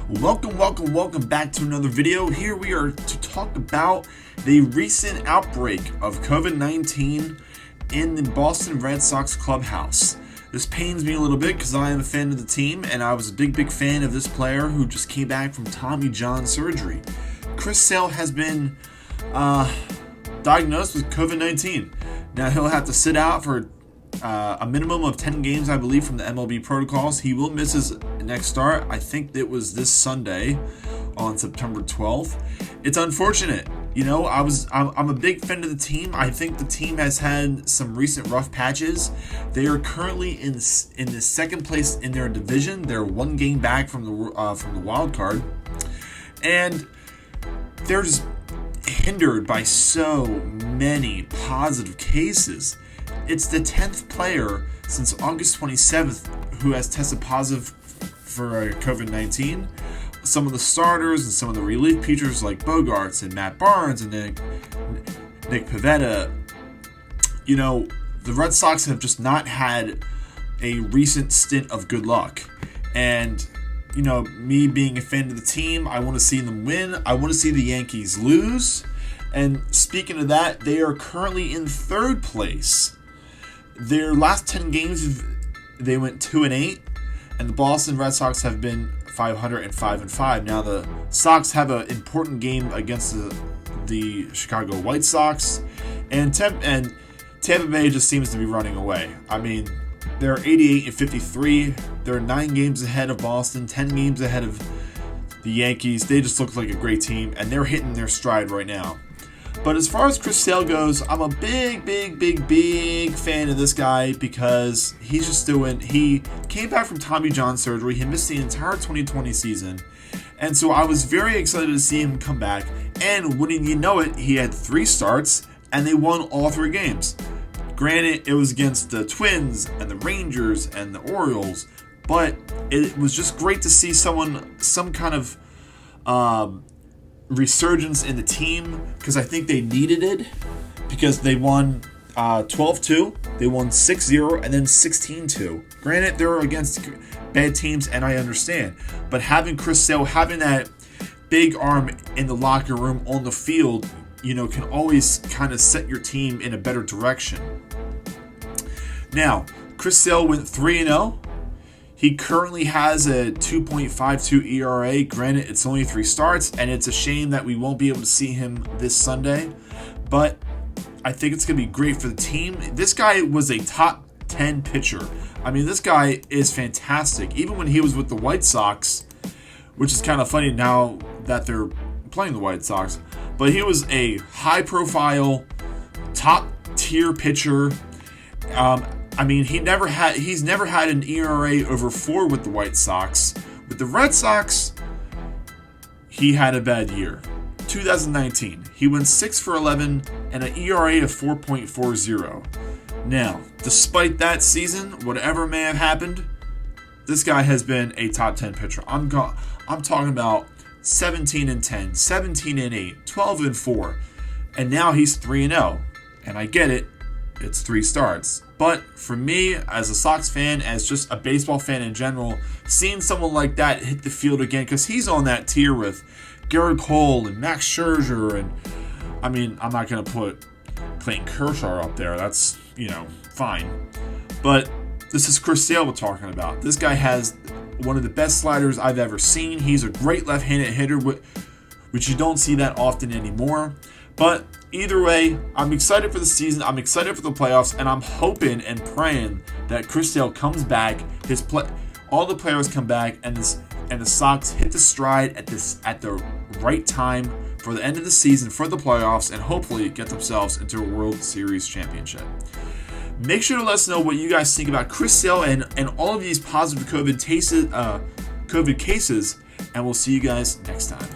Welcome back to another video. Here we are to talk about the recent outbreak of COVID-19 in the Boston Red Sox clubhouse. This pains me a little bit because I am a fan of the team and I was a big fan of this player who just came back from Tommy John surgery. Chris Sale has been diagnosed with COVID-19. Now he'll have to sit out for a minimum of 10 games, I believe, from the MLB protocols. He will miss his next start. I think it was this Sunday on September 12th. It's unfortunate. You know, I'm a big fan of the team. I think the team has had some recent rough patches. They are currently in the second place in their division. They're one game back from the wild card, and they're just hindered by so many positive cases. It's the 10th player since August 27th who has tested positive for COVID-19. Some of the starters and some of the relief pitchers like Bogarts and Matt Barnes and Nick Pivetta. You know, the Red Sox have just not had a recent stint of good luck. And, you know, me being a fan of the team, I want to see them win. I want to see the Yankees lose. And speaking of that, they are currently in third place. Their last 10 games, they went 2-8, and the Boston Red Sox have been 500 and 5-5. Now the Sox have an important game against the Chicago White Sox, and Tampa Bay just seems to be running away. I mean, they're 88 and 53. They're 9 games ahead of Boston, 10 games ahead of the Yankees. They just look like a great team, and they're hitting their stride right now. But as far as Chris Sale goes, I'm a big fan of this guy because he's just he came back from Tommy John surgery. He missed the entire 2020 season. And so I was very excited to see him come back. And wouldn't you know it, he had 3 starts and they won all 3 games. Granted, it was against the Twins and the Rangers and the Orioles, but it was just great to see some kind of resurgence in the team, because I think they needed it, because they won 12-2, they won 6-0, and then 16-2. Granted, they're against bad teams, and I understand, but having Chris Sale, having that big arm in the locker room, on the field, you know, can always kind of set your team in a better direction. Now, Chris Sale went 3-0. He currently has a 2.52 ERA. Granted, it's only 3 starts, and it's a shame that we won't be able to see him this Sunday. But I think it's going to be great for the team. This guy was a top 10 pitcher. I mean, this guy is fantastic. Even when he was with the White Sox, which is kind of funny now that they're playing the White Sox. But he was a high-profile, top-tier pitcher. I mean, he's never had an ERA over 4 with the White Sox. With the Red Sox, he had a bad year. 2019, he went 6 for 11 and an ERA of 4.40. Now, despite that season, whatever may have happened, this guy has been a top 10 pitcher. I'm talking about 17-10, 17-8, 12-4, and now he's 3-0. And I get it. It's 3 starts. But for me, as a Sox fan, as just a baseball fan in general, seeing someone like that hit the field again, because he's on that tier with Garrett Cole and Max Scherzer, and I mean, I'm not going to put Clayton Kershaw up there. That's, you know, fine. But this is Chris Sale we're talking about. This guy has one of the best sliders I've ever seen. He's a great left-handed hitter, which you don't see that often anymore. But either way, I'm excited for the season. I'm excited for the playoffs, and I'm hoping and praying that Chris Sale comes back. All the players come back, and the Sox hit the stride at the right time for the end of the season, for the playoffs, and hopefully get themselves into a World Series championship. Make sure to let us know what you guys think about Chris Sale and all of these positive COVID cases, and we'll see you guys next time.